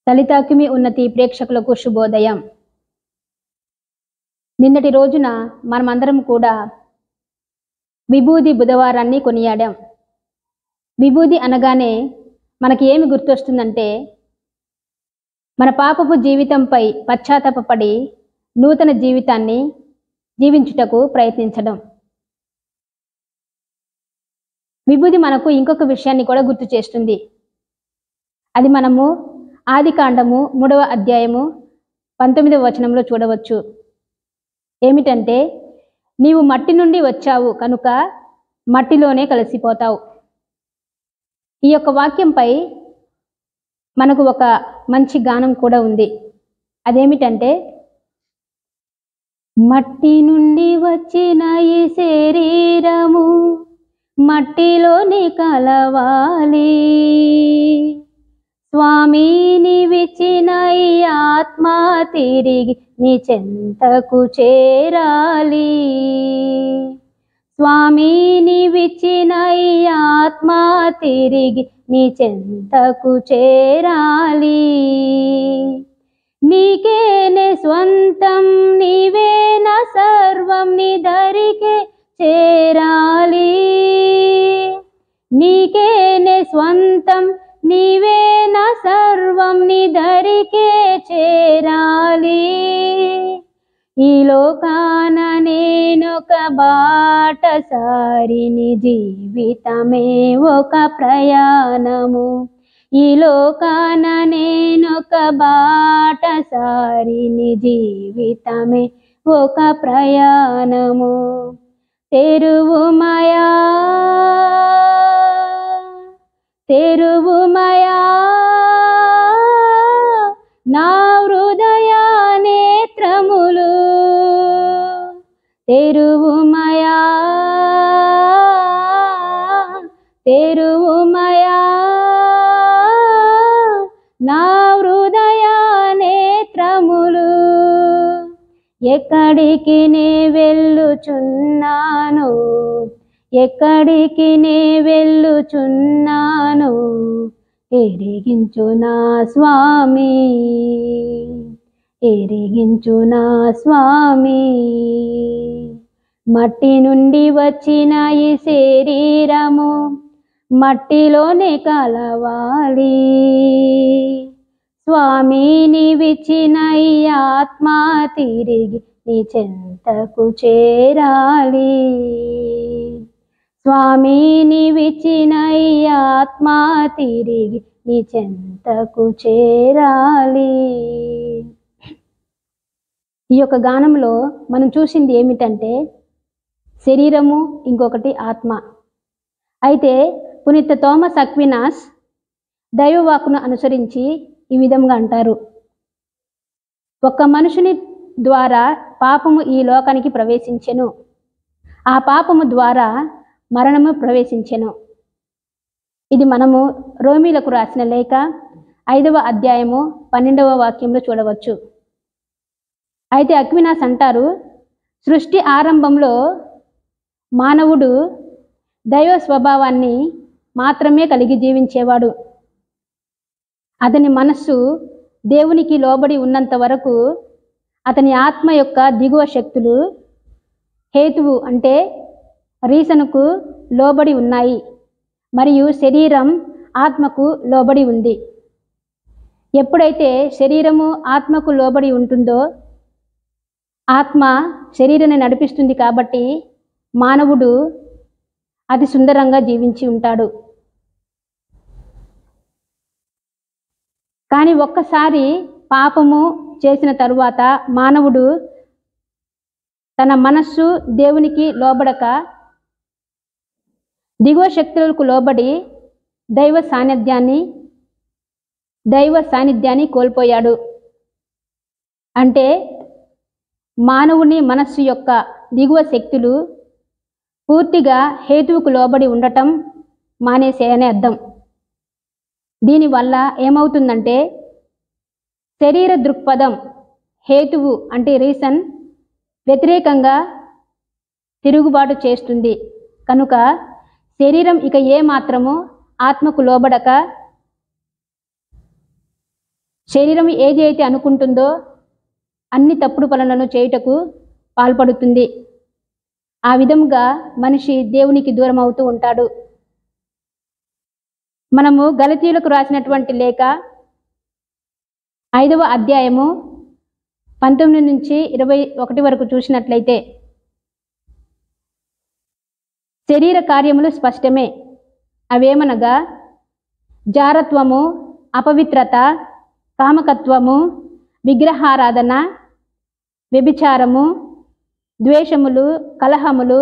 తలితాకిమి ఉన్నతి ప్రేక్షకులకు శుభోదయం. నిన్నటి రోజున మనమందరం కూడా విభూది బుధవారాన్ని కొనియాడాం. విభూది అనగానే మనకి ఏమి గుర్తొస్తుందంటే మన పాపపు జీవితంపై పశ్చాత్తాపపడి నూతన జీవితాన్ని జీవించుటకు ప్రయత్నించడం. విభూది మనకు ఇంకొక విషయాన్ని కూడా గుర్తు చేస్తుంది. అది మనము ఆదికాండము 3వ అధ్యాయము 19వ వచనంలో చూడవచ్చు. ఏమిటంటే, నీవు మట్టి నుండి వచ్చావు కనుక మట్టిలోనే కలిసిపోతావు. ఈ యొక్క వాక్యంపై మనకు ఒక మంచి గానం కూడా ఉంది. అదేమిటంటే, మట్టి నుండి వచ్చిన ఈ శరీరము మట్టిలోని కలవాలి, స్వామి నీవిచ్చిన ఈ ఆత్మ తిరిగి నీ చెంతకు చేరాలి. స్వామి నీవిచ్చిన ఈ ఆత్మ తిరిగి నీ చెంతకు చేరాలి. నీకేనే స్వంతం, నీవే నా సర్వం, నీ దరికే చేరాలి. నీకేనే స్వంతం, నీవే నా సర్వం, నీ దరికే చేరాలి. ఈ లోకాన నేనొక బాటసారిని, జీవితమే ఒక ప్రయాణము. ఈ లోకాన నేనొక బాటసారిని, జీవితమే ఒక ప్రయాణము. తెరువుమయా తెరువుమయా నా హృదయ నేత్రములు, తెరువుమయా తెరువుమయా నా హృదయ నేత్రములు. ఎక్కడికి నే వెళ్ళుచున్నాను, ఎక్కడికి నే వెళ్ళుచున్నాను, ఎరిగించు నా స్వామి, ఎరిగించు నా స్వామి. మట్టి నుండి వచ్చిన ఈ శరీరము మట్టిలోనే కలవాలి. స్వామి నీవిచ్చిన ఈ ఆత్మ తిరిగి నీ చెంతకు చేరాలి. స్వామి నీవిచ్చిన ఈ ఆత్మ తిరిగి నీ చెంతకు చేరాలి. ఈ యొక్క గానంలో మనం చూసింది ఏమిటంటే శరీరము, ఇంకొకటి ఆత్మ. అయితే పునీత థోమస్ అక్వినాస్ దైవవాక్కును అనుసరించి ఈ విధంగా అంటారు: ఒక్క మనుషుని ద్వారా పాపము ఈ లోకానికి ప్రవేశించెను, ఆ పాపము ద్వారా మరణము ప్రవేశించెను. ఇది మనము రోమీలకు రాసిన లేఖ 5వ అధ్యాయము 12వ వాక్యంలో చూడవచ్చు. అయితే అక్వినాస్ అంటారు, సృష్టి ఆరంభంలో మానవుడు దైవ స్వభావాన్ని మాత్రమే కలిగి జీవించేవాడు. అతని మనస్సు దేవునికి లోబడి ఉన్నంత వరకు అతని ఆత్మ యొక్క దిగువ శక్తులు హేతువు అంటే రీసన్కు లోబడి ఉన్నాయి, మరియు శరీరం ఆత్మకు లోబడి ఉంది. ఎప్పుడైతే శరీరము ఆత్మకు లోబడి ఉంటుందో ఆత్మ శరీరాన్ని నడిపిస్తుంది. కాబట్టి మానవుడు అతి సుందరంగా జీవించి ఉంటాడు. కానీ ఒక్కసారి పాపము చేసిన తరువాత మానవుడు తన మనస్సు దేవునికి లోబడక దిగువ శక్తులకు లోబడి దైవ సాన్నిధ్యాన్ని కోల్పోయాడు. అంటే మానవుని మనస్సు యొక్క దిగువ శక్తులు పూర్తిగా హేతువుకు లోబడి ఉండటం మానేసేయనే అర్థం. దీనివల్ల ఏమవుతుందంటే శరీర దృక్పథం హేతువు అంటే రీసన్ వ్యతిరేకంగా తిరుగుబాటు చేస్తుంది. కనుక శరీరం ఇక ఏ మాత్రము ఆత్మకు లోబడక శరీరం ఏది అయితే అనుకుంటుందో అన్ని తప్పుడు పనులను చేయుటకు పాల్పడుతుంది. ఆ విధంగా మనిషి దేవునికి దూరం అవుతూ ఉంటాడు. మనము గలతీయులకు రాసినటువంటి లేఖ 5వ అధ్యాయము 19 నుంచి 21 వరకు చూసినట్లయితే శరీర కార్యములు స్పష్టమే. అవేమనగా జారత్వము, అపవిత్రత, కామకత్వము, విగ్రహారాధన, వ్యభిచారము, ద్వేషములు, కలహములు,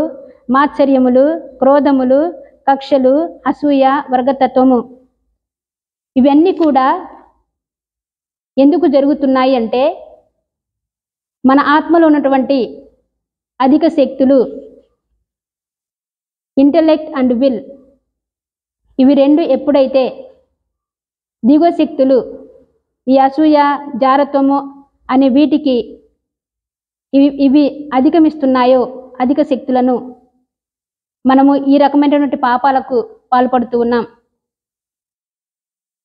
మాత్సర్యములు, క్రోధములు, కక్షలు, అసూయ, వర్గతత్వము. ఇవన్నీ కూడా ఎందుకు జరుగుతున్నాయి అంటే మన ఆత్మలో ఉన్నటువంటి అధిక శక్తులు ఇంటెలెక్ట్ అండ్ విల్, ఇవి రెండు ఎప్పుడైతే దిగువ శక్తులు ఈ అసూయ, జారత్వము అనే వీటికి ఇవి అధిగమిస్తున్నాయో, అధిక శక్తులను, మనము ఈ రకమైనటువంటి పాపాలకు పాల్పడుతూ ఉన్నాం.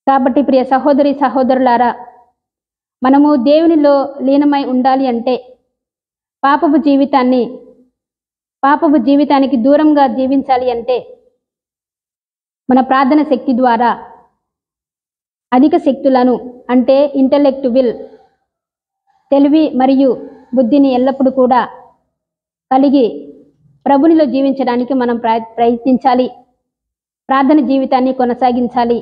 కాబట్టి ప్రియ సహోదరి సహోదరులారా, మనము దేవునిలో లీనమై ఉండాలి అంటే పాపపు జీవితానికి దూరంగా జీవించాలి అంటే మన ప్రార్థన శక్తి ద్వారా అధిక శక్తులను అంటే ఇంటెలెక్ట్ విల్, తెలివి మరియు బుద్ధిని ఎల్లప్పుడూ కూడా కలిగి ప్రభునిలో జీవించడానికి మనం ప్రయత్నించాలి. ప్రార్థన జీవితాన్ని కొనసాగించాలి.